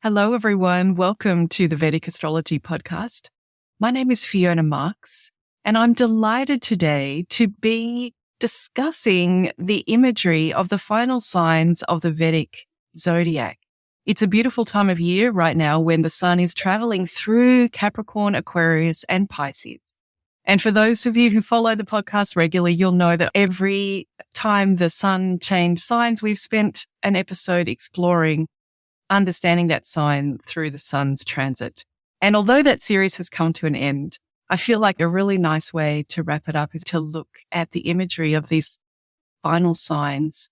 Hello, everyone. Welcome to the Vedic Astrology Podcast. My name is Fiona Marks, and I'm delighted today to be discussing the imagery of the final signs of the Vedic Zodiac. It's a beautiful time of year right now when the sun is traveling through Capricorn, Aquarius, and Pisces. And for those of you who follow the podcast regularly, you'll know that every time the sun changed signs, we've spent an episode exploring understanding that sign through the sun's transit. And although that series has come to an end, I feel like a really nice way to wrap it up is to look at the imagery of these final signs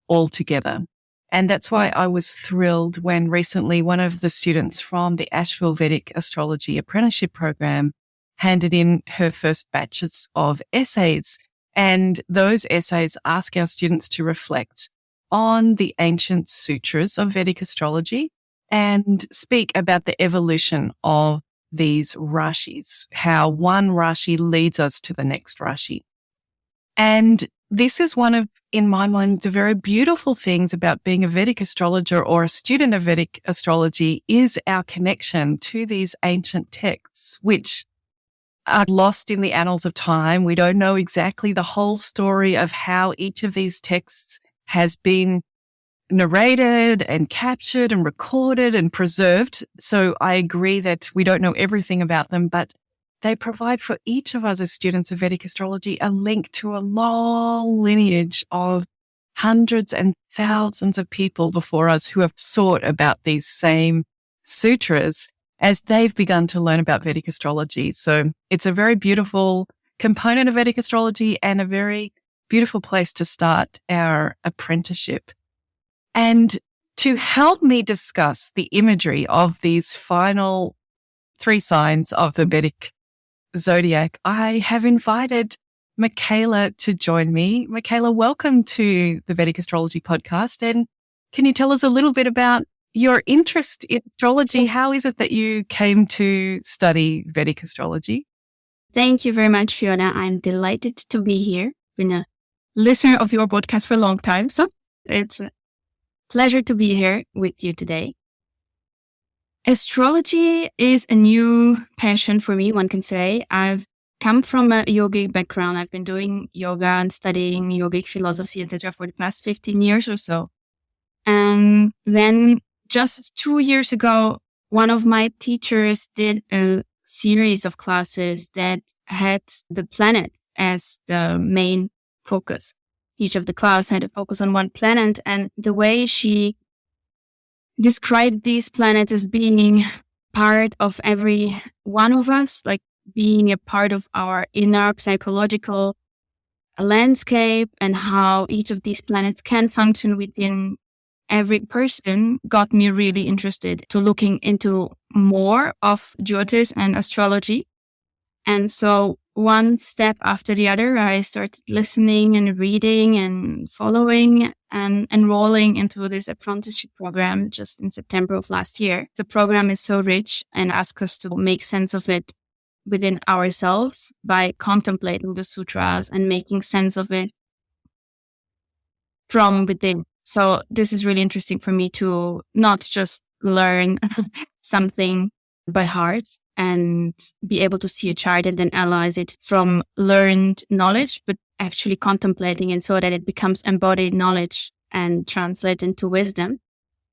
all together. And that's why I was thrilled when recently one of the students from the Asheville Vedic Astrology Apprenticeship Program handed in her first batches of essays. And those essays ask our students to reflect on the ancient sutras of Vedic astrology and speak about the evolution of these rashis, how one rashi leads us to the next rashi. And this is one of, in my mind, the very beautiful things about being a Vedic astrologer or a student of Vedic astrology is our connection to these ancient texts, which are lost in the annals of time. We don't know exactly the whole story of how each of these texts has been narrated and captured and recorded and preserved. So I agree that we don't know everything about them, but they provide for each of us as students of Vedic astrology a link to a long lineage of hundreds and thousands of people before us who have thought about these same sutras as they've begun to learn about Vedic astrology. So it's a very beautiful component of Vedic astrology and a very beautiful place to start our apprenticeship. And to help me discuss the imagery of these final three signs of the Vedic Zodiac, I have invited Michaela to join me. Michaela, welcome to the Vedic Astrology Podcast. And can you tell us a little bit about your interest in astrology? How is it that you came to study Vedic astrology? Thank you very much, Fiona. I'm delighted to be here. Been a listener of your podcast for a long time, so it's a pleasure to be here with you today. Astrology is a new passion for me, one can say. I've come from a yogic background. I've been doing yoga and studying yogic philosophy, etc., for the past 15 years or so. And then just 2 years ago, one of my teachers did a series of classes that had the planets as the main focus. Each of the class had a focus on one planet, and the way she described these planets as being part of every one of us, like being a part of our inner psychological landscape, and how each of these planets can function within every person, got me really interested to looking into more of Jyotish and astrology. And so one step after the other, I started listening and reading and following and enrolling into this apprenticeship program just in September of last year. The program is so rich and asks us to make sense of it within ourselves by contemplating the sutras and making sense of it from within. So this is really interesting for me to not just learn something by heart and be able to see a chart and then analyze it from learned knowledge, but actually contemplating it so that it becomes embodied knowledge and translate into wisdom.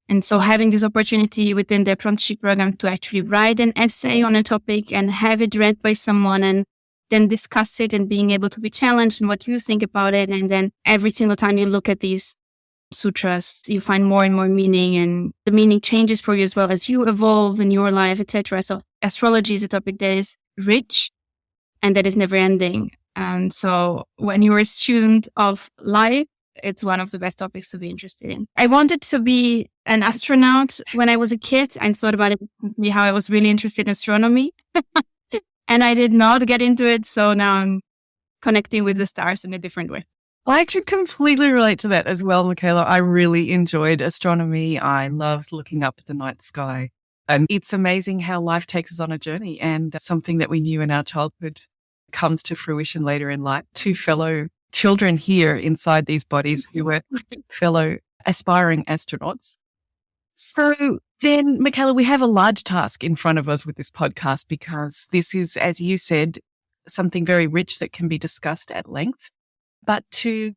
And so having this opportunity within the apprenticeship program to actually write an essay on a topic and have it read by someone and then discuss it and being able to be challenged in what you think about it. And then every single time you look at these sutras, you find more and more meaning, and the meaning changes for you as well as you evolve in your life, etc. So astrology is a topic that is rich and that is never ending. And so when you're a student of life, it's one of the best topics to be interested in. I wanted to be an astronaut when I was a kid. I thought about it, how I was really interested in astronomy and I did not get into it. So now I'm connecting with the stars in a different way. I could completely relate to that as well, Michaela. I really enjoyed astronomy. I loved looking up at the night sky. And it's amazing how life takes us on a journey, and something that we knew in our childhood comes to fruition later in life. Two fellow children here inside these bodies who were fellow aspiring astronauts. So Then, Michaela, we have a large task in front of us with this podcast because this is, as you said, something very rich that can be discussed at length. But to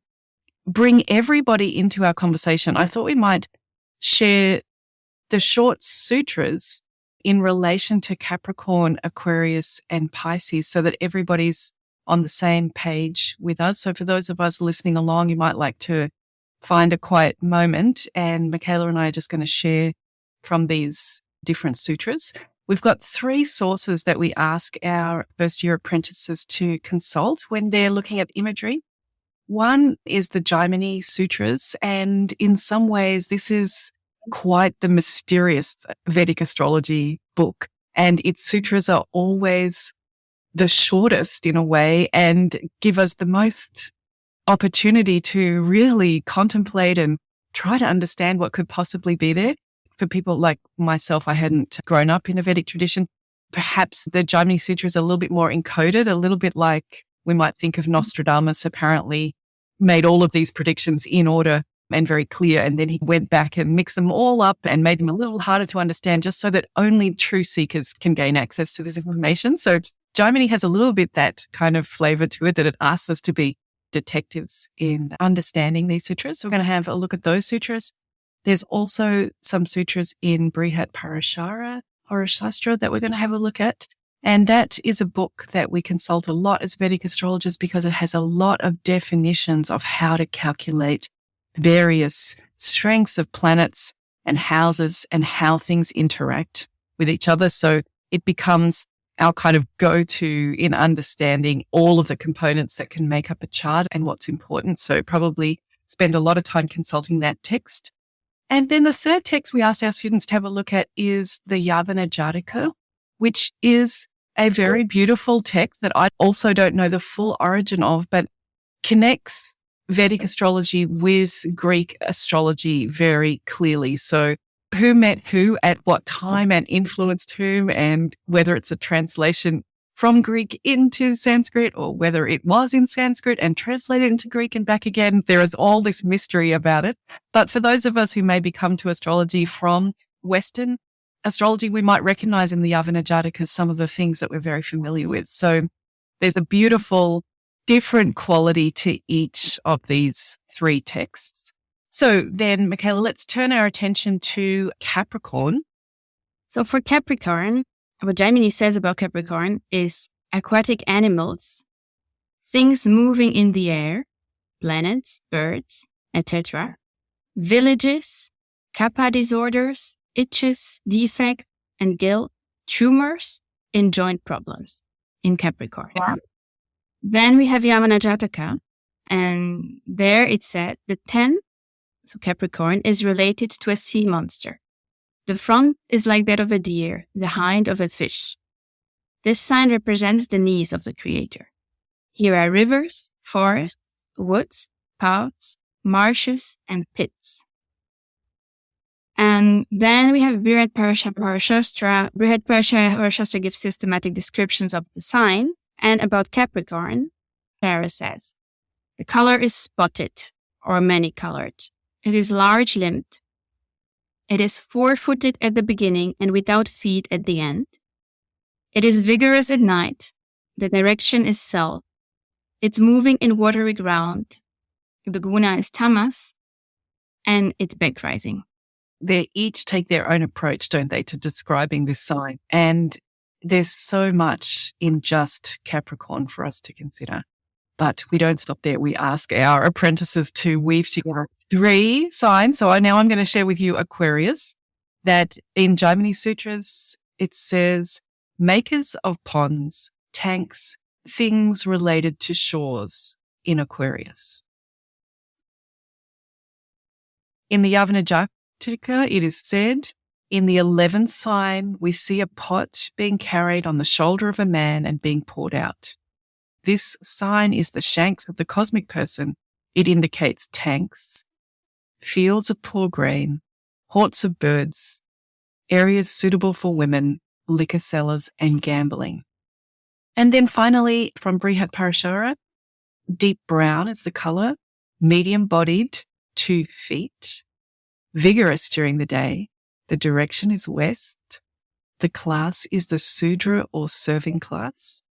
bring everybody into our conversation, I thought we might share the short sutras in relation to Capricorn, Aquarius, and Pisces so that everybody's on the same page with us. So for those of us listening along, you might like to find a quiet moment, and Michaela and I are just going to share from these different sutras. We've got 3 sources that we ask our first year apprentices to consult when they're looking at imagery. One is the Imagery Sutras, and in some ways this is quite the mysterious Vedic astrology book, and its sutras are always the shortest in a way and give us the most opportunity to really contemplate and try to understand what could possibly be there. For people like myself, I hadn't grown up in a Vedic tradition. Perhaps the Imagery Sutras are a little bit more encoded, a little bit like we might think of Nostradamus apparently made all of these predictions in order and very clear. And then he went back and mixed them all up and made them a little harder to understand just so that only true seekers can gain access to this information. So Imagery has a little bit that kind of flavor to it, that it asks us to be detectives in understanding these sutras. So we're going to have a look at those sutras. There's also some sutras in Brihat Parashara, Horashastra, that we're going to have a look at. And that is a book that we consult a lot as Vedic astrologers because it has a lot of definitions of how to calculate various strengths of planets and houses and how things interact with each other. So it becomes our kind of go-to in understanding all of the components that can make up a chart and what's important. So probably spend a lot of time consulting that text. And then the third text we asked our students to have a look at is the Yavana Jataka, which is a very beautiful text that I also don't know the full origin of, but connects Vedic astrology with Greek astrology very clearly. So who met who at what time and influenced whom, and whether it's a translation from Greek into Sanskrit or whether it was in Sanskrit and translated into Greek and back again. There is all this mystery about it. But for those of us who maybe come to astrology from Western astrology, we might recognize in the Yavana Jataka some of the things that we're very familiar with. So there's a beautiful different quality to each of these 3 texts. So then, Michaela, let's turn our attention to Capricorn. So for Capricorn, what Gemini says about Capricorn is aquatic animals, things moving in the air, planets, birds, etc., villages, kappa disorders, itches, defect, and guilt, tumors, and joint problems in Capricorn. Wow. Then we have Yavana Jataka, and there it said the 10, so Capricorn, is related to a sea monster. The front is like that of a deer, the hind of a fish. This sign represents the knees of the creator. Here are rivers, forests, woods, paths, marshes, and pits. And then we have Brihat Parashastra. Brihat Parashastra gives systematic descriptions of the signs. And about Capricorn, Clara says, the color is spotted or many-colored. It is large-limbed. It is 4-footed at the beginning and without feet at the end. It is vigorous at night. The direction is south. It's moving in watery ground. The guna is tamas, and it's back rising. They each take their own approach, don't they, to describing this sign. And there's so much in just Capricorn for us to consider. But we don't stop there. We ask our apprentices to weave together 3 signs. So now I'm going to share with you Aquarius, that in Imagery Sutras, it says, makers of ponds, tanks, things related to shores in Aquarius. In the Yavana Jataka, it is said, in the 11th sign, we see a pot being carried on the shoulder of a man and being poured out. This sign is the shanks of the cosmic person. It indicates tanks, fields of poor grain, haunts of birds, areas suitable for women, liquor cellars, and gambling. And then finally, from Brihat Parashara, deep brown is the color, medium-bodied, 2 feet, vigorous during the day, The direction is west. The class is the Sudra or serving class,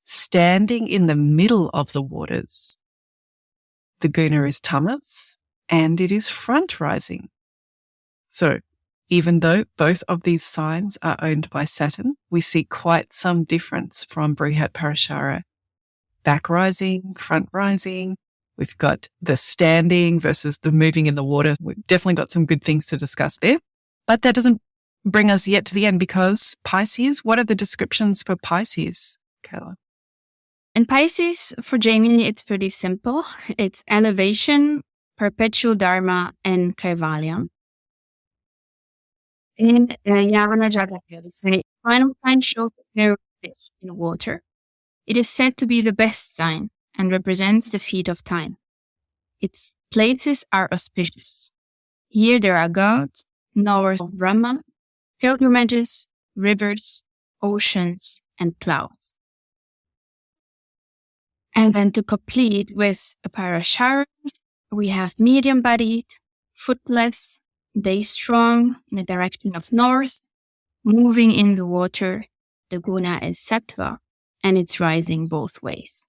standing in the middle of the waters. The guna is tamas, and it is front rising. So, even though both of these signs are owned by Saturn, we see quite some difference from Brihat Parashara. Back rising, front rising. We've got the standing versus the moving in the water. We've definitely got some good things to discuss there. But that doesn't bring us yet to the end, because Pisces, what are the descriptions for Pisces, Kayla? In Pisces, for Jamie, it's pretty simple. It's elevation, perpetual dharma, and kaivalya. In Yavana Jataka, the final sign shows a pair of fish in water. It is said to be the best sign and represents the feet of time. Its places are auspicious. Here there are gods, knowers of Brahma, pilgrimages, rivers, oceans, and clouds. And then to complete with a Parashara, we have medium-bodied, footless, day strong in the direction of north, moving in the water. The guna is sattva, and it's rising both ways.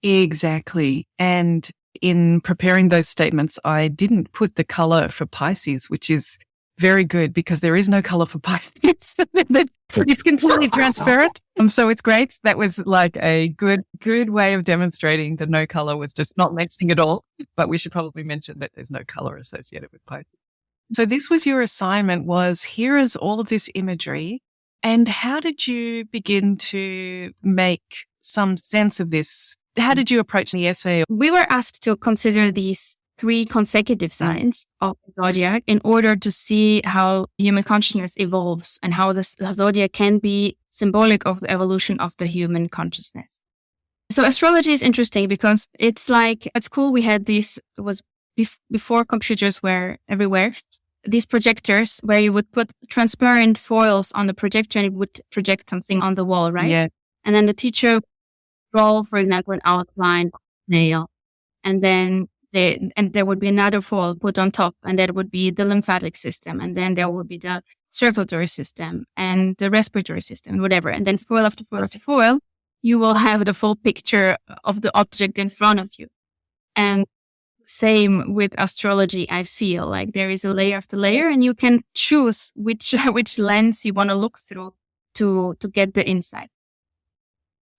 Exactly. And in preparing those statements, I didn't put the color for Pisces, which is very good because there is no color for Pisces. It's completely transparent. So it's great. That was like a good way of demonstrating that no color was just not mentioning at all. But we should probably mention that there's no color associated with Pisces. So this was your assignment, was here is all of this imagery. And how did you begin to make some sense of this? How did you approach the essay? We were asked to consider these 3 consecutive signs of the zodiac in order to see how human consciousness evolves and how the zodiac can be symbolic of the evolution of the human consciousness. So astrology is interesting because it's like at school we had these, it was before computers were everywhere, these projectors where you would put transparent foils on the projector and it would project something on the wall, right? Yeah. And then the teacher would draw, for example, an outline of a nail, and then there would be another foil put on top, and that would be the lymphatic system, and then there would be the circulatory system and the respiratory system, whatever. And then foil after foil after foil, you will have the full picture of the object in front of you. And same with astrology, I feel like there is a layer after layer, and you can choose which lens you want to look through to get the insight.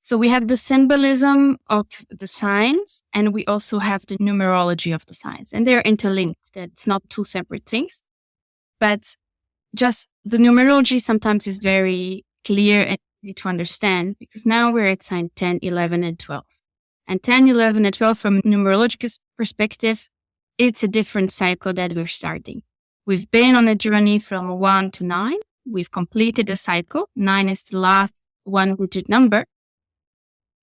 So we have the symbolism of the signs, and we also have the numerology of the signs, and they're interlinked. That's not 2 separate things, but just the numerology sometimes is very clear and easy to understand, because now we're at sign 10, 11, and 12. And 10, 11, and 12 from a numerological perspective, it's a different cycle that we're starting. We've been on a journey from 1 to 9. We've completed a cycle. 9 is the last 1-digit number.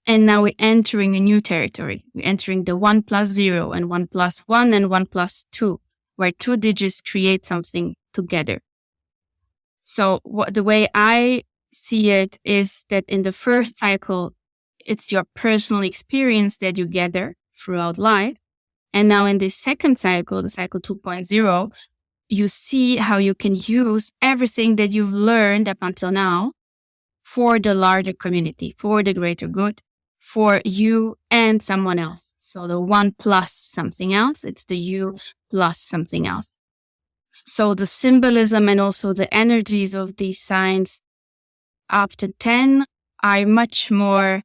And now we're entering a new territory. We're entering the 1 plus 0 and 1 plus 1 and 1 plus 2, where 2 digits create something together. So the way I see it is that in the first cycle, it's your personal experience that you gather throughout life. And now in this second cycle, the cycle 2.0, you see how you can use everything that you've learned up until now for the larger community, for the greater good, for you and someone else. So the 1 plus something else, it's the you plus something else. So the symbolism and also the energies of these signs after 10 are much more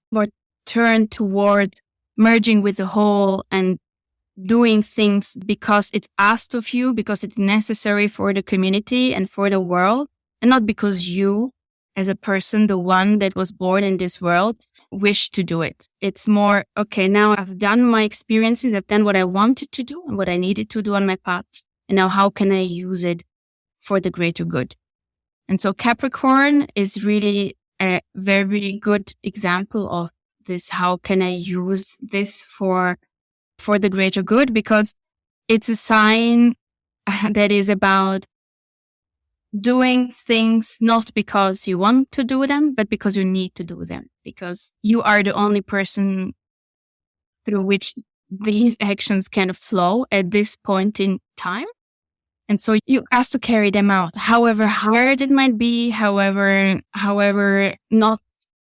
turned towards merging with the whole and doing things because it's asked of you, because it's necessary for the community and for the world, and not because you, as a person, the one that was born in this world, wish to do it. It's more, okay, now I've done my experiences, I've done what I wanted to do and what I needed to do on my path. And now how can I use it for the greater good? And so Capricorn is really a very good example of this. How can I use this for the greater good? Because it's a sign that is about doing things not because you want to do them, but because you need to do them, because you are the only person through which these actions can flow at this point in time. And so you ask to carry them out, however hard it might be, however not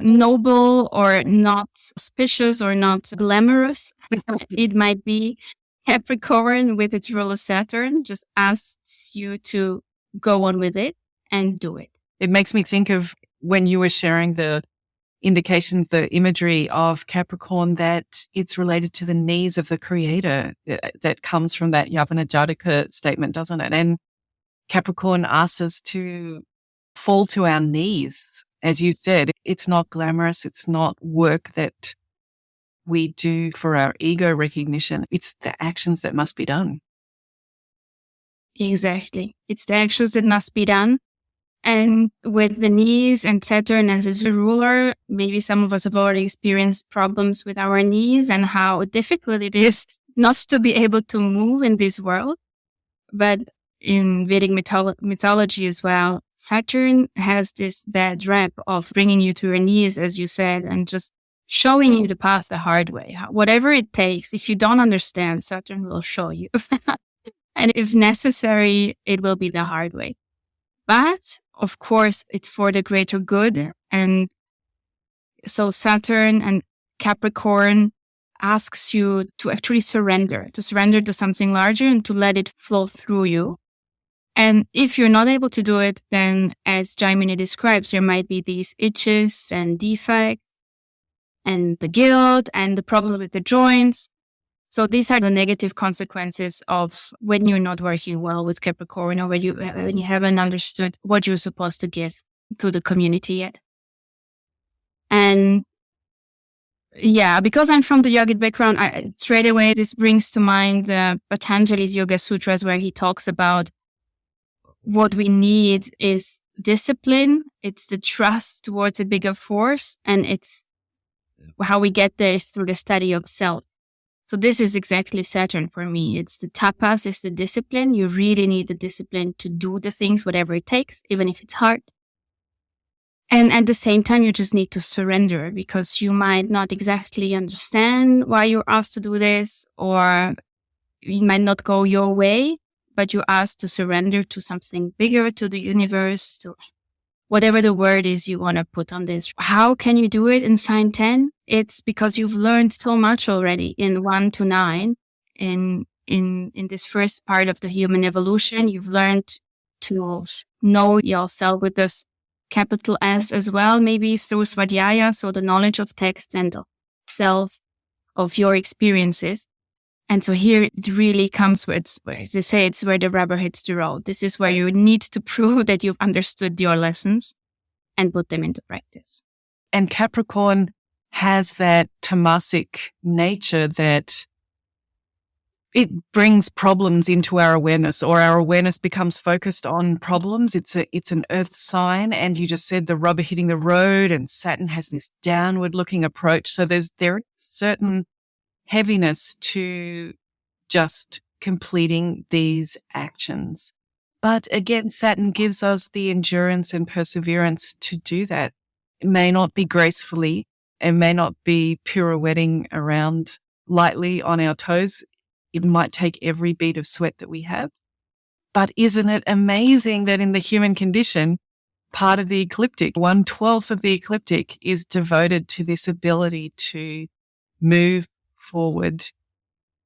noble or not auspicious or not glamorous it might be. Capricorn, with its ruler Saturn, just asks you to go on with it and do it. It makes me think of when you were sharing the indications, the imagery of Capricorn, that it's related to the knees of the creator that comes from that Yavana Jataka statement, doesn't it? And Capricorn asks us to fall to our knees. As you said, it's not glamorous. It's not work that we do for our ego recognition. It's the actions that must be done. Exactly. It's the actions that must be done. And with the knees and Saturn as his ruler, maybe some of us have already experienced problems with our knees and how difficult it is not to be able to move in this world. But in Vedic mythology as well, Saturn has this bad rap of bringing you to your knees, as you said, and just showing you the path the hard way. Whatever it takes, if you don't understand, Saturn will show you. And if necessary, it will be the hard way. But of course, it's for the greater good. And so Saturn and Capricorn asks you to actually surrender to something larger and to let it flow through you. And if you're not able to do it, then as Jaimini describes, there might be these itches and defects and the guilt and the problems with the joints. So these are the negative consequences of when you're not working well with Capricorn, or when you haven't understood what you're supposed to give to the community yet. And yeah, because I'm from the yogic background, straight away this brings to mind the Patanjali's Yoga Sutras, where he talks about what we need is discipline. It's the trust towards a bigger force, and it's how we get there is through the study of self. So this is exactly Saturn for me. It's the tapas, it's the discipline. You really need the discipline to do the things, whatever it takes, even if it's hard. And at the same time, you just need to surrender, because you might not exactly understand why you're asked to do this, or it might not go your way, but you're asked to surrender to something bigger, to the universe, to whatever the word is you want to put on this. How can you do it in sign 10? It's because you've learned so much already in 1 to 9. In this first part of the human evolution, you've learned to know yourself with this capital S as well, maybe through Svadhyaya, so the knowledge of text and the self of your experiences. And so here it really comes with, as they say, it's where the rubber hits the road. This is where you need to prove that you've understood your lessons and put them into practice. And Capricorn has that tamasic nature that it brings problems into our awareness, or our awareness becomes focused on problems. It's an earth sign, and you just said the rubber hitting the road, and Saturn has this downward looking approach. So there is certain heaviness to just completing these actions. But again, Saturn gives us the endurance and perseverance to do that. It may not be gracefully, it may not be pirouetting around lightly on our toes. It might take every bead of sweat that we have. But isn't it amazing that in the human condition, part of the ecliptic, 1/12 of the ecliptic, is devoted to this ability to move forward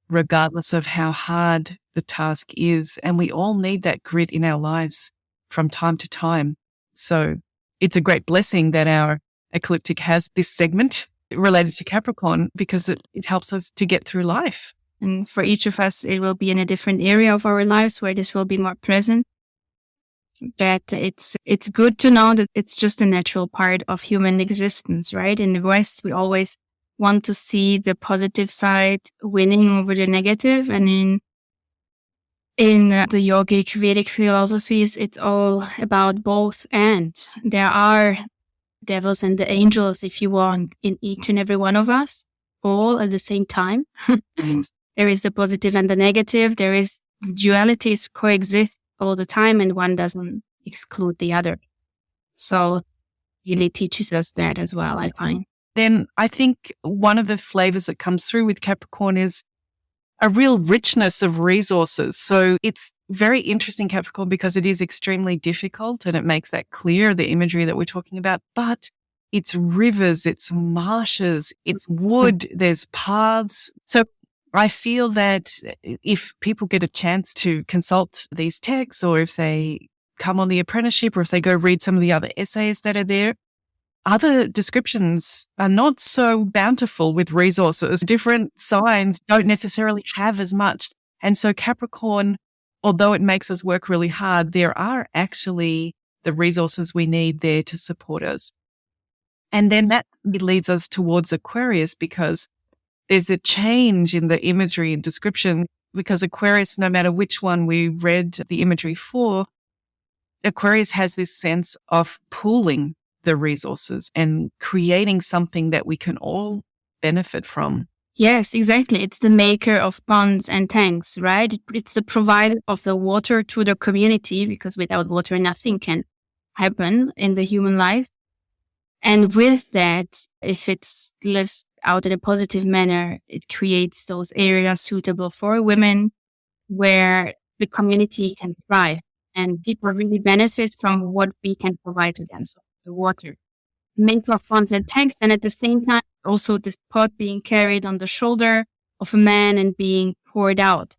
regardless of how hard the task is. And we all need that grit in our lives from time to time. So it's a great blessing that our ecliptic has this segment related to Capricorn, because it helps us to get through life. And for each of us, it will be in a different area of our lives where this will be more present. That it's good to know that it's just a natural part of human existence, right? In the West, we always want to see the positive side winning over the negative. And in the yogic Vedic philosophies, it's all about both. And there are devils and the angels, if you want, in each and every one of us, all at the same time. There is the positive and the negative. There is the dualities coexist all the time, and one doesn't exclude the other. So really teaches us that as well, I find. Then I think one of the flavors that comes through with Capricorn is a real richness of resources. So it's very interesting, Capricorn, because it is extremely difficult and it makes that clear, the imagery that we're talking about. But it's rivers, it's marshes, it's wood, there's paths. So I feel that if people get a chance to consult these texts, or if they come on the apprenticeship, or if they go read some of the other essays that are there, other descriptions are not so bountiful with resources. Different signs don't necessarily have as much. And so Capricorn, although it makes us work really hard, there are actually the resources we need there to support us. And then that leads us towards Aquarius, because there's a change in the imagery and description, because Aquarius, no matter which one we read the imagery for, Aquarius has this sense of pooling the resources and creating something that we can all benefit from. Yes, exactly. It's the maker of ponds and tanks, right? It's the provider of the water to the community, because without water, nothing can happen in the human life. And with that, if it's lived out in a positive manner, it creates those areas suitable for women where the community can thrive and people really benefit from what we can provide to them. So the water, maker of ponds and tanks, and at the same time, also this pot being carried on the shoulder of a man and being poured out.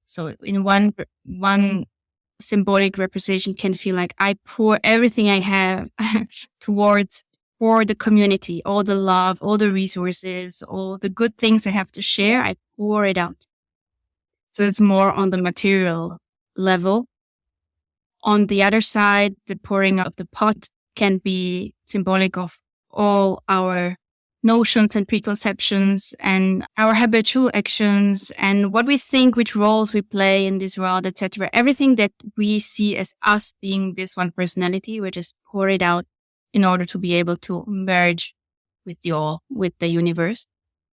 So in one symbolic representation can feel like I pour everything I have for the community, all the love, all the resources, all the good things I have to share, I pour it out. So it's more on the material level. On the other side, the pouring of the pot can be symbolic of all our notions and preconceptions and our habitual actions and what we think, which roles we play in this world, etc. Everything that we see as us being this one personality, we just pour it out in order to be able to merge with the all, with the universe.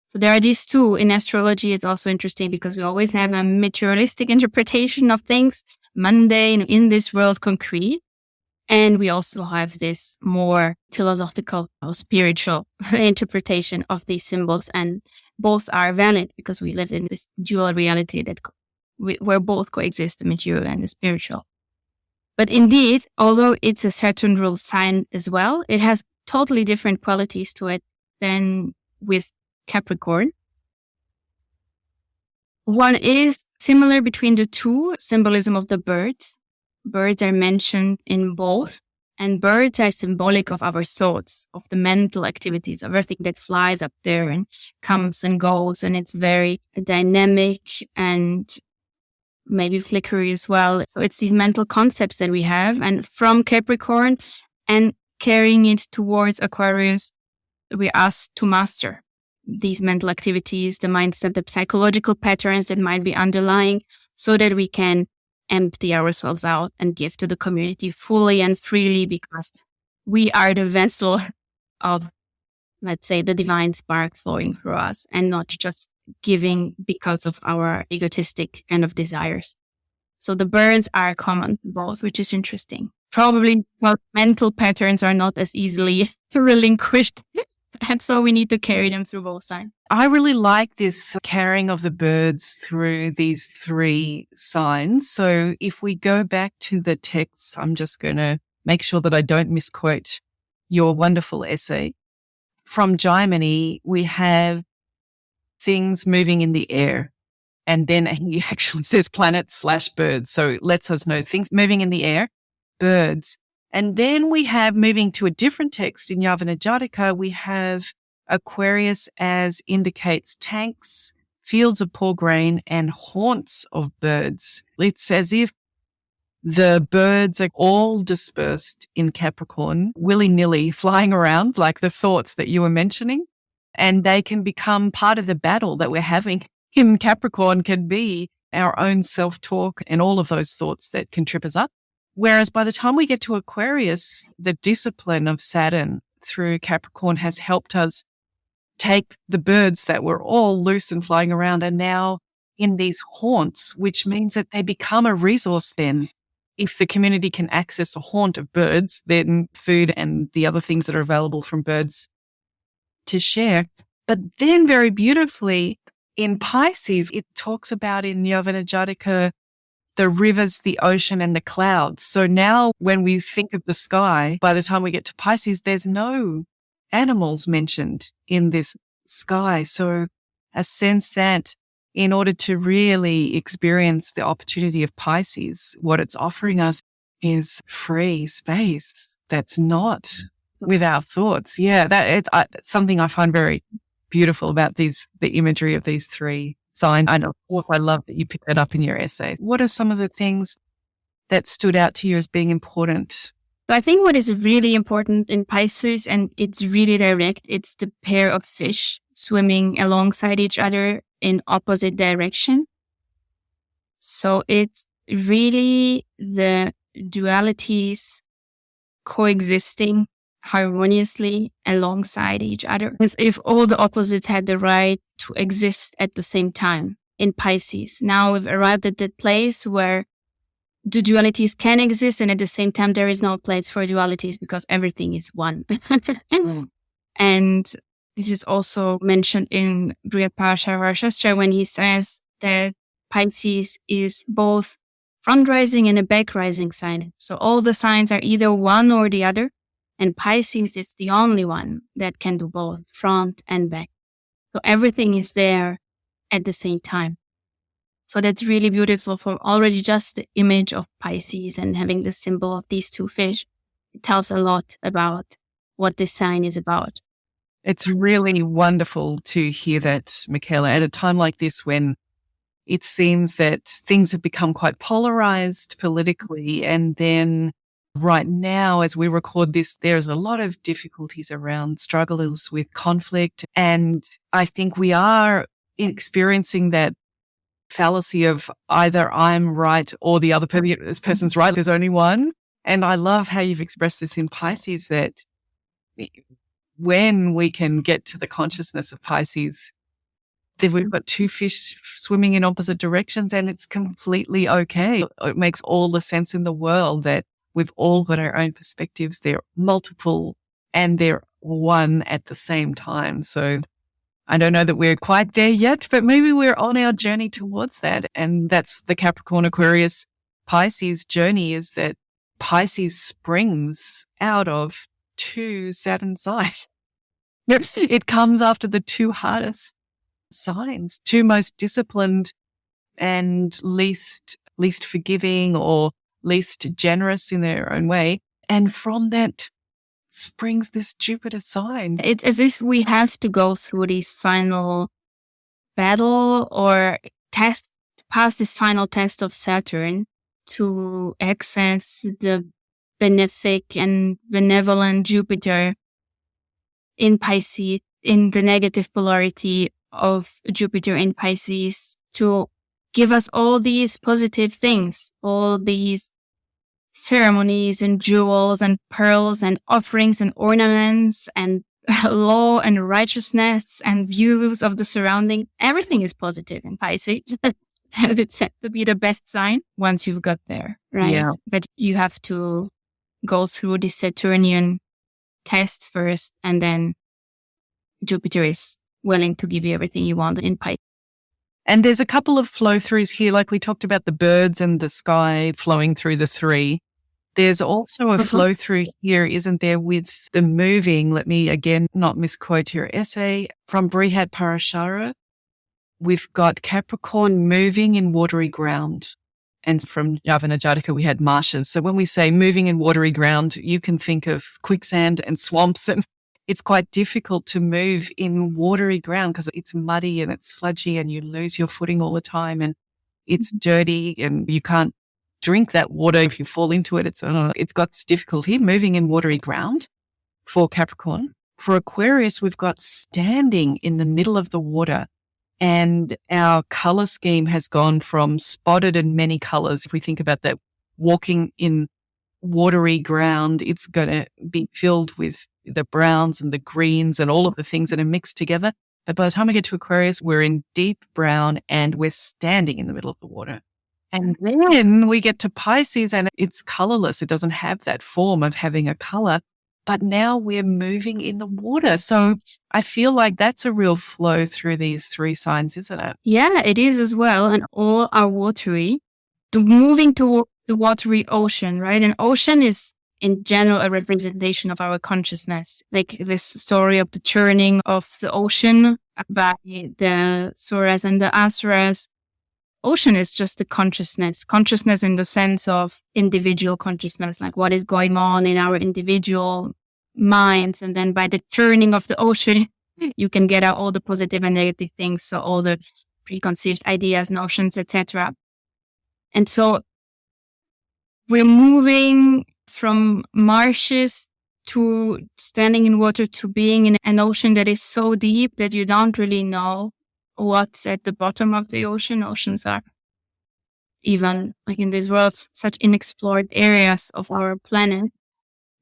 So there are these two. In astrology, it's also interesting because we always have a materialistic interpretation of things, mundane, in this world, concrete. And we also have this more philosophical or spiritual interpretation of these symbols. And both are valid because we live in this dual reality that where both coexist, the material and the spiritual. But indeed, although it's a Saturn ruled sign as well, it has totally different qualities to it than with Capricorn. One is similar between the two, symbolism of the birds. Birds are mentioned in both, and birds are symbolic of our thoughts, of the mental activities, of everything that flies up there and comes and goes, and it's very dynamic and maybe flickery as well. So it's these mental concepts that we have, and from Capricorn and carrying it towards Aquarius, we're asked to master these mental activities, the mindset, the psychological patterns that might be underlying, so that we can empty ourselves out and give to the community fully and freely, because we are the vessel of, let's say, the divine spark flowing through us, and not just giving because of our egotistic kind of desires. So the birds are common to both, which is interesting. Probably, well, mental patterns are not as easily relinquished. And so we need to carry them through both signs. I really like this carrying of the birds through these three signs. So if we go back to the texts, I'm just going to make sure that I don't misquote your wonderful essay. From Gemini, we have things moving in the air. And then he actually says planets/birds. So it lets us know things moving in the air, birds. And then we have, moving to a different text in Yavana Jataka, we have Aquarius as indicates tanks, fields of poor grain, and haunts of birds. It's as if the birds are all dispersed in Capricorn, willy-nilly, flying around like the thoughts that you were mentioning. And they can become part of the battle that we're having in Capricorn, can be our own self-talk and all of those thoughts that can trip us up. Whereas by the time we get to Aquarius, the discipline of Saturn through Capricorn has helped us take the birds that were all loose and flying around and now in these haunts, which means that they become a resource then. If the community can access a haunt of birds, then food and the other things that are available from birds to share. But then very beautifully, in Pisces, it talks about in Yovana Jataka, the rivers, the ocean, and the clouds. So now when we think of the sky, by the time we get to Pisces, there's no animals mentioned in this sky. So a sense that in order to really experience the opportunity of Pisces, what it's offering us is free space that's not with our thoughts. Yeah, it's something I find very beautiful about the imagery of these three signs. And of course, I love that you picked that up in your essay. What are some of the things that stood out to you as being important? So I think what is really important in Pisces, and it's really direct, it's the pair of fish swimming alongside each other in opposite direction. So it's really the dualities coexisting harmoniously alongside each other, as if all the opposites had the right to exist at the same time in Pisces. Now we've arrived at that place where the dualities can exist, and at the same time there is no place for dualities because everything is one. And this is also mentioned in Brihat Parashara when he says that Pisces is both front rising and a back rising sign. So all the signs are either one or the other, and Pisces is the only one that can do both front and back. So everything is there at the same time. So that's really beautiful. For already just the image of Pisces and having the symbol of these two fish, it tells a lot about what this sign is about. It's really wonderful to hear that, Michaela, at a time like this when it seems that things have become quite polarized politically. And then right now, as we record this, there's a lot of difficulties around struggles with conflict. And I think we are experiencing that fallacy of either I'm right or the other person's right. There's only one. And I love how you've expressed this in Pisces, that when we can get to the consciousness of Pisces, then we've got two fish swimming in opposite directions and it's completely okay. It makes all the sense in the world that we've all got our own perspectives. They're multiple and they're one at the same time. So I don't know that we're quite there yet, but maybe we're on our journey towards that. And that's the Capricorn, Aquarius, Pisces journey, is that Pisces springs out of two Saturn signs. It comes after the two hardest signs, two most disciplined and least forgiving or least generous in their own way. And from that springs this Jupiter sign. It's as if we have to go through this final battle or test, pass this final test of Saturn to access the benefic and benevolent Jupiter in Pisces, in the negative polarity of Jupiter in Pisces, to give us all these positive things, all these ceremonies and jewels and pearls and offerings and ornaments and law and righteousness and views of the surrounding. Everything is positive in Pisces. It's said to be the best sign once you've got there, right? Yeah. But you have to go through the Saturnian test first, and then Jupiter is willing to give you everything you want in Pisces. And there's a couple of flow-throughs here, like we talked about the birds and the sky flowing through the three. There's also a flow-through here, isn't there, with the moving. Let me again not misquote your essay. From Brihat Parashara, we've got Capricorn moving in watery ground. And from Yavana Jataka, we had marshes. So when we say moving in watery ground, you can think of quicksand and swamps, and it's quite difficult to move in watery ground because it's muddy and it's sludgy and you lose your footing all the time and it's dirty and you can't drink that water if you fall into it. It's got this difficulty moving in watery ground for Capricorn. For Aquarius, we've got standing in the middle of the water, and our color scheme has gone from spotted and many colors. If we think about that, walking in watery ground, it's going to be filled with the browns and the greens and all of the things that are mixed together. But by the time we get to Aquarius, we're in deep brown and we're standing in the middle of the water. And then we get to Pisces and it's colorless. It doesn't have that form of having a color, but now we're moving in the water. So I feel like that's a real flow through these three signs, isn't it? Yeah, it is as well. And all are watery. Moving to the watery ocean, right? An ocean is in general a representation of our consciousness. Like this story of the churning of the ocean by the Suras and the Asuras. Ocean is just the consciousness in the sense of individual consciousness, like what is going on in our individual minds. And then by the churning of the ocean, you can get out all the positive and negative things. So all the preconceived ideas, notions, etc. And so we're moving from marshes to standing in water to being in an ocean that is so deep that you don't really know what's at the bottom of the ocean. Oceans are, even like in this world, such unexplored areas of our planet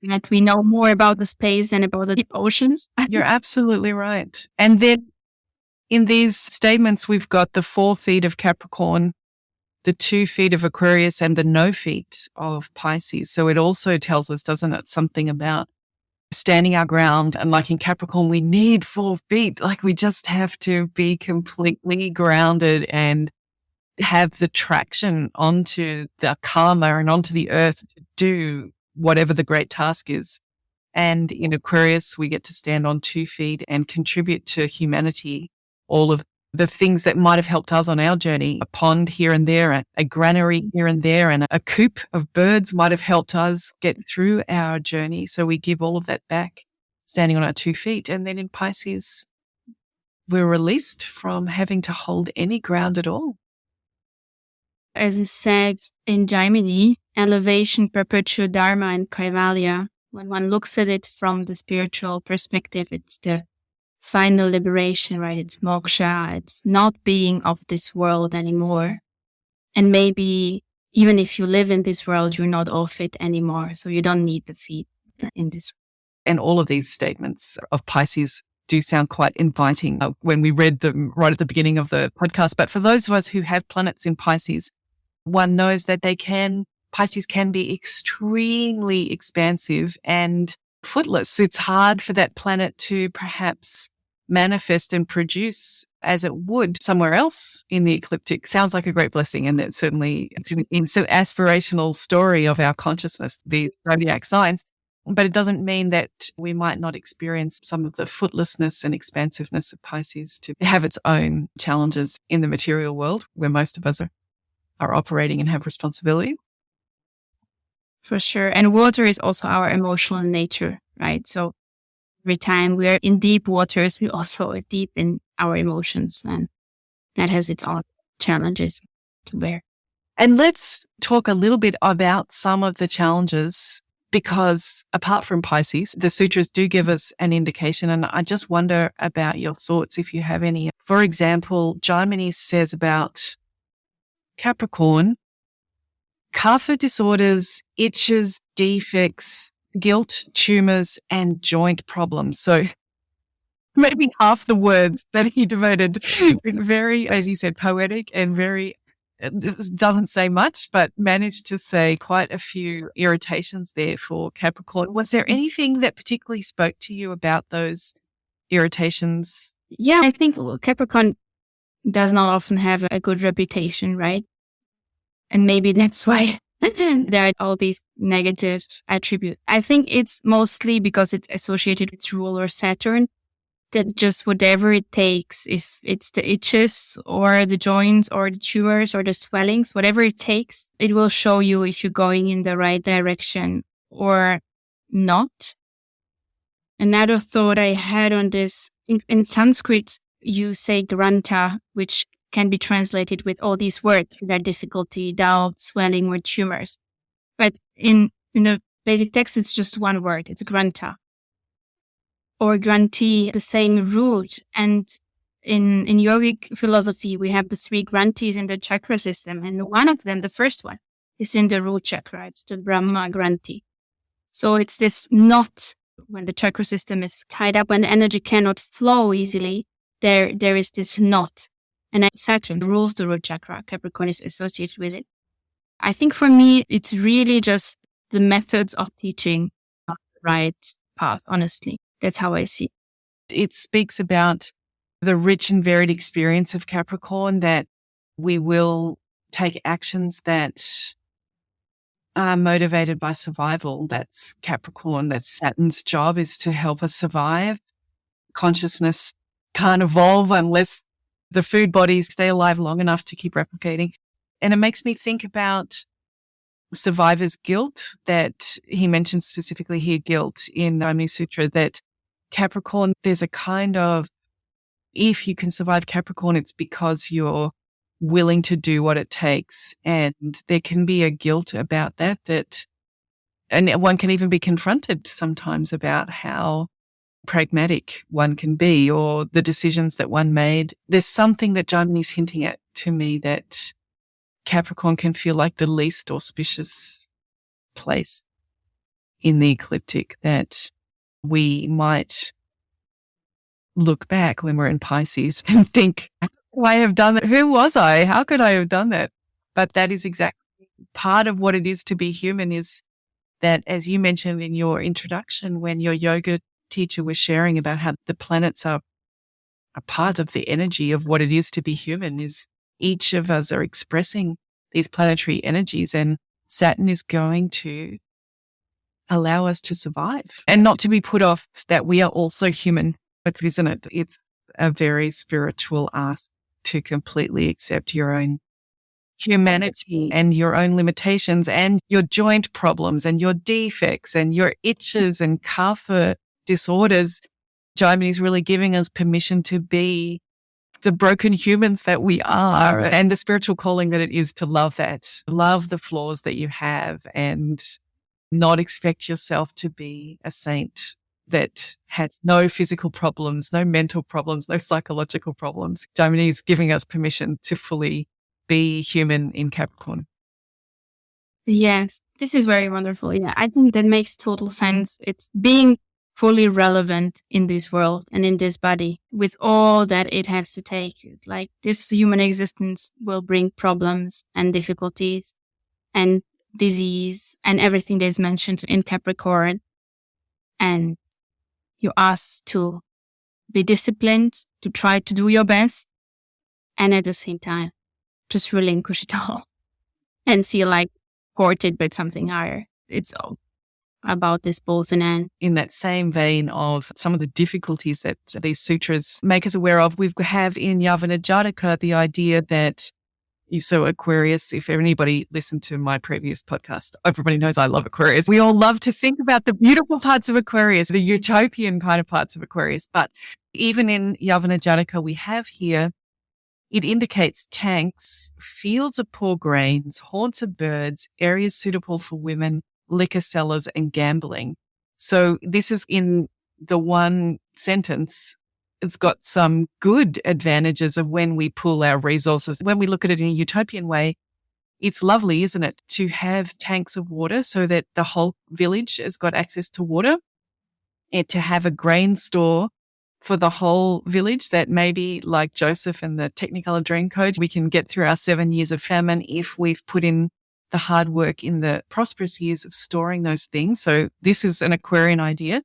that we know more about the space than about the deep oceans. You're absolutely right. And then in these statements, we've got the 4 feet of Capricorn, the 2 feet of Aquarius, and the no feet of Pisces. So it also tells us, doesn't it, something about standing our ground. And like in Capricorn, we need 4 feet. Like we just have to be completely grounded and have the traction onto the karma and onto the earth to do whatever the great task is. And in Aquarius, we get to stand on 2 feet and contribute to humanity, all of the things that might have helped us on our journey. A pond here and there, a granary here and there, and a coop of birds might have helped us get through our journey. So we give all of that back, standing on our 2 feet. And then in Pisces, we're released from having to hold any ground at all. As is said in Imagery, elevation, perpetual dharma, and kaivalya. When one looks at it from the spiritual perspective, it's the final liberation, right? It's moksha. It's not being of this world anymore. And maybe even if you live in this world, you're not of it anymore. So you don't need the feet in this. And all of these statements of Pisces do sound quite inviting when we read them right at the beginning of the podcast. But for those of us who have planets in Pisces, one knows that Pisces can be extremely expansive and footless. It's hard for that planet to perhaps manifest and produce as it would somewhere else in the ecliptic. Sounds like a great blessing. And it's an aspirational story of our consciousness, the Zodiac signs. But it doesn't mean that we might not experience some of the footlessness and expansiveness of Pisces to have its own challenges in the material world where most of us are operating and have responsibility. For sure. And water is also our emotional nature, right? So every time we are in deep waters, we also are deep in our emotions, and that has its own challenges to bear. And let's talk a little bit about some of the challenges, because apart from Pisces, the sutras do give us an indication. And I just wonder about your thoughts, if you have any. For example, Jiminy says about Capricorn, kapha disorders, itches, defects, guilt, tumors, and joint problems. So maybe half the words that he devoted is very, as you said, poetic and very, this doesn't say much, but managed to say quite a few irritations there for Capricorn. Was there anything that particularly spoke to you about those irritations? Yeah, I think Capricorn does not often have a good reputation, right? And maybe that's why there are all these negative attributes. I think it's mostly because it's associated with ruler Saturn, that just whatever it takes, if it's the itches or the joints or the tumors or the swellings, whatever it takes, it will show you if you're going in the right direction or not. Another thought I had on this, in Sanskrit, you say granta, which can be translated with all these words, that difficulty, doubt, swelling, or tumors. But in the Vedic text, it's just one word. It's granta. Or granti, the same root. And in yogic philosophy, we have the 3 grantis in the chakra system. And one of them, the first one, is in the root chakra. It's the Brahma granti. So it's this knot when the chakra system is tied up, when the energy cannot flow easily. There is this knot. And Saturn rules the root chakra. Capricorn is associated with it. I think for me, it's really just the methods of teaching, right? path, honestly. That's how I see it. It speaks about the rich and varied experience of Capricorn, that we will take actions that are motivated by survival. That's Capricorn. That's Saturn's job, is to help us survive. Consciousness can't evolve unless the food bodies stay alive long enough to keep replicating. And it makes me think about survivor's guilt, that he mentions specifically here, guilt in Imagery Sutra, that Capricorn, there's a kind of, if you can survive Capricorn, it's because you're willing to do what it takes. And there can be a guilt about that, and one can even be confronted sometimes about how pragmatic one can be, or the decisions that one made. There's something that Jaime's hinting at to me, that Capricorn can feel like the least auspicious place in the ecliptic, that we might look back when we're in Pisces and think, how could I have done that? Who was I? How could I have done that? But that is exactly part of what it is to be human, is that, as you mentioned in your introduction, when your yoga teacher was sharing about how the planets are a part of the energy of what it is to be human, is each of us are expressing these planetary energies, and Saturn is going to allow us to survive and not to be put off that we are also human. Isn't it? It's a very spiritual ask to completely accept your own humanity and your own limitations and your joint problems and your defects and your itches and kapha disorders. Jaime is really giving us permission to be the broken humans that we are, and the spiritual calling that it is to love that, love the flaws that you have, and not expect yourself to be a saint that has no physical problems, no mental problems, no psychological problems. Jaime is giving us permission to fully be human in Capricorn. Yes, this is very wonderful. Yeah, I think that makes total sense. It's being fully relevant in this world and in this body with all that it has to take. Like, this human existence will bring problems and difficulties and disease and everything that is mentioned in Capricorn. And you ask to be disciplined, to try to do your best, and at the same time, just relinquish it all and feel like supported by something higher. It's all about this both and end. In that same vein of some of the difficulties that these sutras make us aware of, we have in Yavana Jataka the idea that so Aquarius, if anybody listened to my previous podcast, everybody knows I love Aquarius. We all love to think about the beautiful parts of Aquarius, the utopian kind of parts of Aquarius. But even in Yavana Jataka, we have here, it indicates tanks, fields of poor grains, haunts of birds, areas suitable for women, liquor sellers, and gambling. So this is in the one sentence. It's got some good advantages of when we pool our resources. When we look at it in a utopian way, it's lovely, isn't it, to have tanks of water so that the whole village has got access to water, and to have a grain store for the whole village that maybe, like Joseph and the Technicolor Dreamcoat, we can get through our 7 years of famine if we've put in the hard work in the prosperous years of storing those things. So this is an Aquarian idea.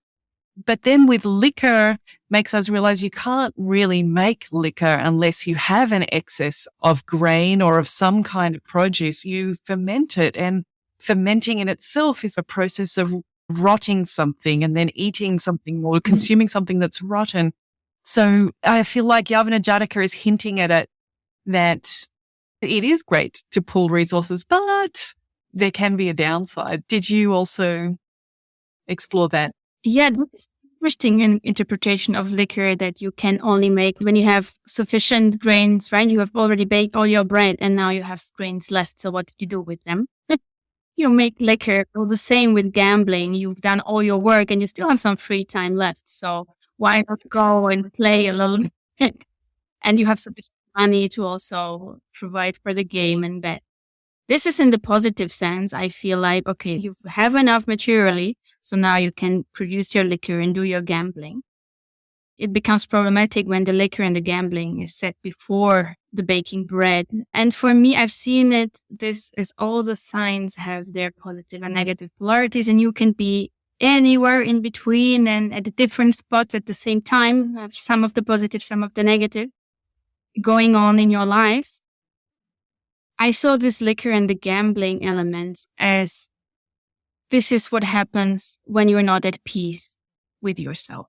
But then with liquor, makes us realize you can't really make liquor unless you have an excess of grain or of some kind of produce. You ferment it, and fermenting in itself is a process of rotting something and then eating something or consuming something that's rotten. So I feel like Yavana Jataka is hinting at it, that it is great to pool resources, but there can be a downside. Did you also explore that? Yeah, this is interesting interpretation of liquor, that you can only make when you have sufficient grains, right? You have already baked all your bread and now you have grains left. So what do you do with them? You make liquor. Well, the same with gambling. You've done all your work and you still have some free time left. So why not go and play a little bit? And you have sufficient money to also provide for the game and bet. This is in the positive sense. I feel like, okay, you have enough materially, so now you can produce your liquor and do your gambling. It becomes problematic when the liquor and the gambling is set before the baking bread. And for me, I've seen it, this is all the signs have their positive and negative polarities, and you can be anywhere in between and at different spots at the same time, some of the positive, some of the negative going on in your life. I saw this liquor and the gambling elements as this is what happens when you're not at peace with yourself.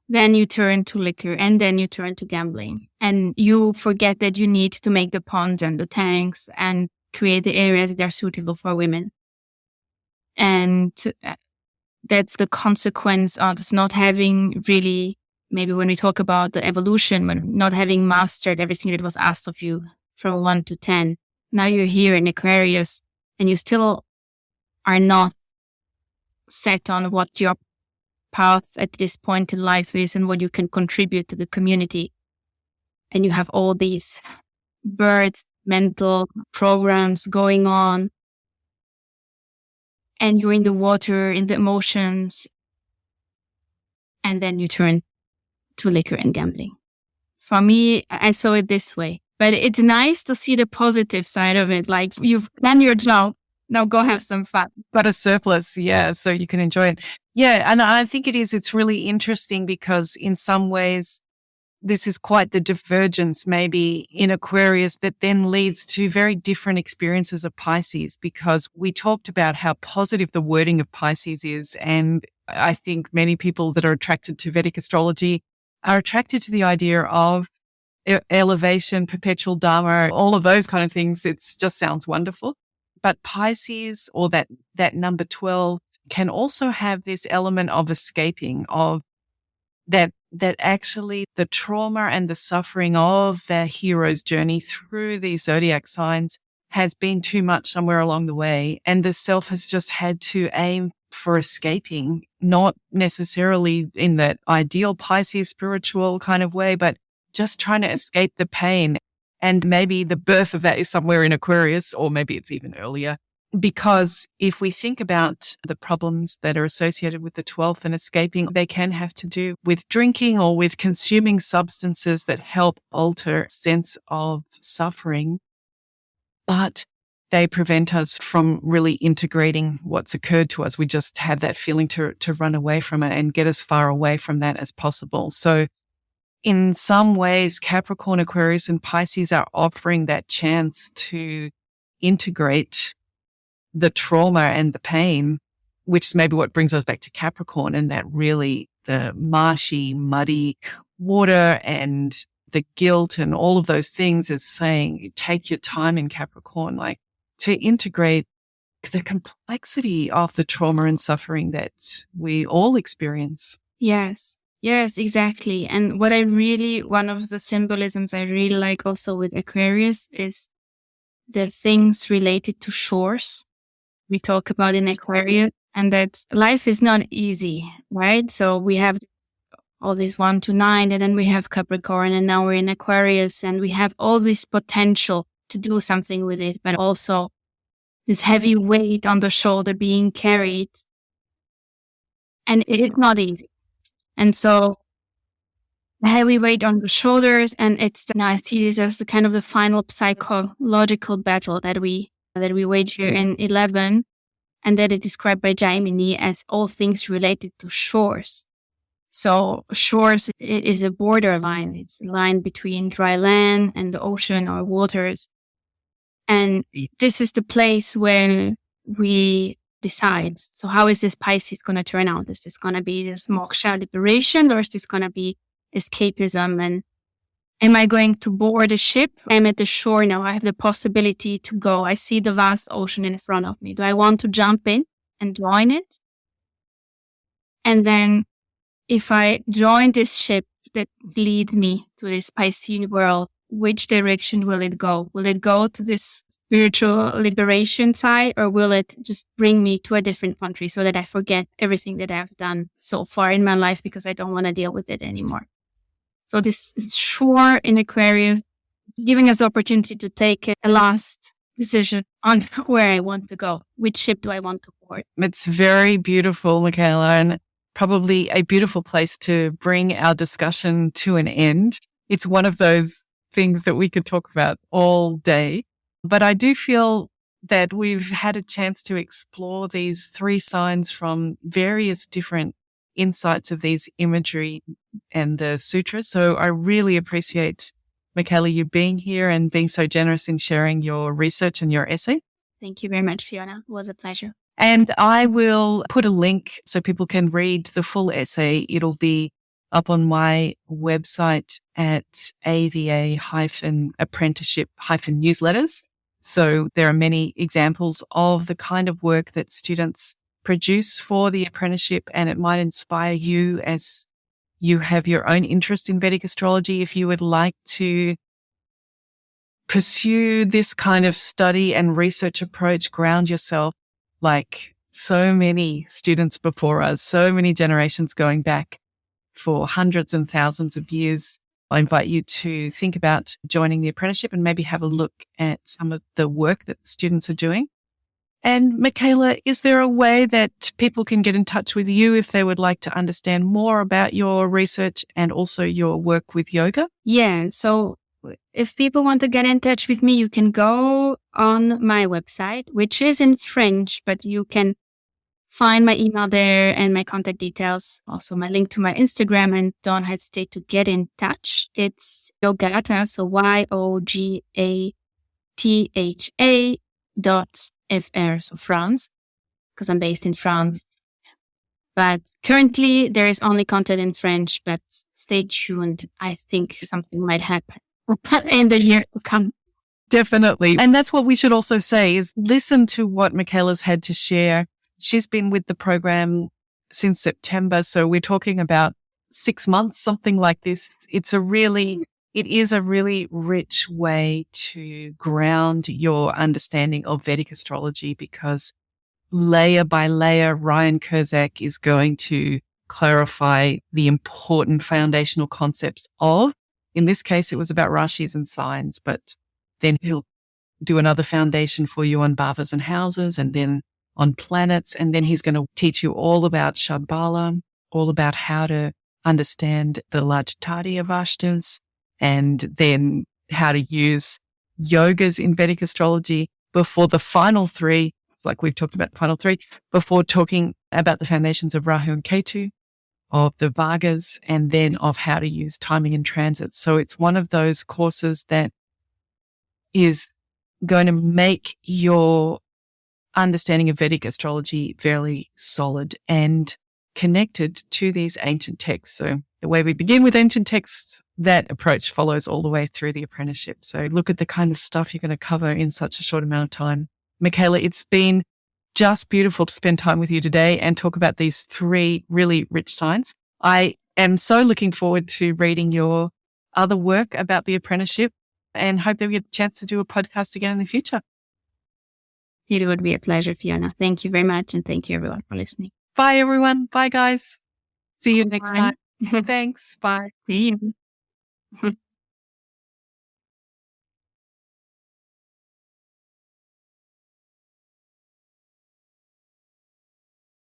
Then you turn to liquor and then you turn to gambling and you forget that you need to make the ponds and the tanks and create the areas that are suitable for women. And that's the consequence of not having really, maybe when we talk about the evolution, when not having mastered everything that was asked of you from 1 to 10. Now you're here in Aquarius and you still are not set on what your path at this point in life is and what you can contribute to the community. And you have all these birth mental programs going on. And you're in the water, in the emotions. And then you turn to liquor and gambling. For me, I saw it this way. But it's nice to see the positive side of it. Like, you've done your job. Now go have some fun. Got a surplus, yeah, so you can enjoy it. Yeah, and I think it's really interesting because in some ways, this is quite the divergence maybe in Aquarius that then leads to very different experiences of Pisces, because we talked about how positive the wording of Pisces is. And I think many people that are attracted to Vedic astrology are attracted to the idea of elevation, perpetual dharma, all of those kind of things. It just sounds wonderful. But Pisces, or that number 12, can also have this element of escaping, of that actually the trauma and the suffering of their hero's journey through these zodiac signs has been too much somewhere along the way. And the self has just had to aim for escaping, not necessarily in that ideal Pisces spiritual kind of way, but just trying to escape the pain. And maybe the birth of that is somewhere in Aquarius, or maybe it's even earlier. Because if we think about the problems that are associated with the 12th and escaping, they can have to do with drinking or with consuming substances that help alter sense of suffering. But they prevent us from really integrating what's occurred to us. We just have that feeling to run away from it and get as far away from that as possible. So in some ways, Capricorn, Aquarius, and Pisces are offering that chance to integrate the trauma and the pain, which is maybe what brings us back to Capricorn, and that really the marshy, muddy water and the guilt and all of those things is saying, take your time in Capricorn, like to integrate the complexity of the trauma and suffering that we all experience. Yes, exactly. And one of the symbolisms I really like also with Aquarius is the things related to shores. We talk about in Aquarius, and that life is not easy, right? So we have all this 1 to 9, and then we have Capricorn, and now we're in Aquarius, and we have all this potential to do something with it, but also this heavy weight on the shoulder being carried. And it's not easy. And so the heavy weight on the shoulders, and I see this as the kind of the final psychological battle that we wage here in 11, and that is described by Gemini as all things related to shores. So shores is a borderline. It's a line between dry land and the ocean or waters. And this is the place where we decide. So how is this Pisces going to turn out? Is this going to be this moksha liberation, or is this going to be escapism? And am I going to board a ship? I'm at the shore now. I have the possibility to go. I see the vast ocean in front of me. Do I want to jump in and join it? And then if I join this ship that lead me to this Piscean world, which direction will it go? Will it go to this spiritual liberation side, or will it just bring me to a different country so that I forget everything that I've done so far in my life because I don't want to deal with it anymore? So this shore in Aquarius giving us the opportunity to take a last decision on where I want to go. Which ship do I want to board? It's very beautiful, Michaela, and probably a beautiful place to bring our discussion to an end. It's one of those things that we could talk about all day. But I do feel that we've had a chance to explore these 3 signs from various different insights of these imagery and the sutras. So I really appreciate, Michaela, you being here and being so generous in sharing your research and your essay. Thank you very much, Fiona. It was a pleasure. And I will put a link so people can read the full essay. It'll be up on my website at AVA-apprenticeship-newsletters. So there are many examples of the kind of work that students produce for the apprenticeship, and it might inspire you as you have your own interest in Vedic astrology. If you would like to pursue this kind of study and research approach, ground yourself like so many students before us, so many generations going back for hundreds and thousands of years, I invite you to think about joining the apprenticeship and maybe have a look at some of the work that students are doing. And Michaela, is there a way that people can get in touch with you if they would like to understand more about your research and also your work with yoga? Yeah. So if people want to get in touch with me, you can go on my website, which is in French, but you can find my email there and my contact details. Also my link to my Instagram, and don't hesitate to get in touch. It's Yogata, so YOGATHA.fr, so France, because I'm based in France. But currently there is only content in French, but stay tuned. I think something might happen in the year to come. Definitely. And that's what we should also say is listen to what Michaela's had to share. She's been with the program since September. So we're talking about 6 months, something like this. It is a really rich way to ground your understanding of Vedic astrology, because layer by layer, Ryan Kurzak is going to clarify the important foundational concepts of, in this case, it was about rashis and signs, but then he'll do another foundation for you on bhavas and houses, and then on planets. And then he's going to teach you all about Shadbala, all about how to understand the Lajtadi Avashtas, and then how to use yogas in Vedic astrology before the final 3. It's like we've talked about the final 3 before talking about the foundations of Rahu and Ketu, of the Vargas, and then of how to use timing and transit. So it's one of those courses that is going to make your understanding of Vedic astrology fairly solid and connected to these ancient texts. So the way we begin with ancient texts, that approach follows all the way through the apprenticeship. So look at the kind of stuff you're going to cover in such a short amount of time. Michaela, it's been just beautiful to spend time with you today and talk about these 3 really rich signs. I am so looking forward to reading your other work about the apprenticeship and hope that we get a chance to do a podcast again in the future. It would be a pleasure, Fiona. Thank you very much. And thank you everyone for listening. Bye, everyone. Bye, guys. See you next Bye. time. Thanks. Bye. See you.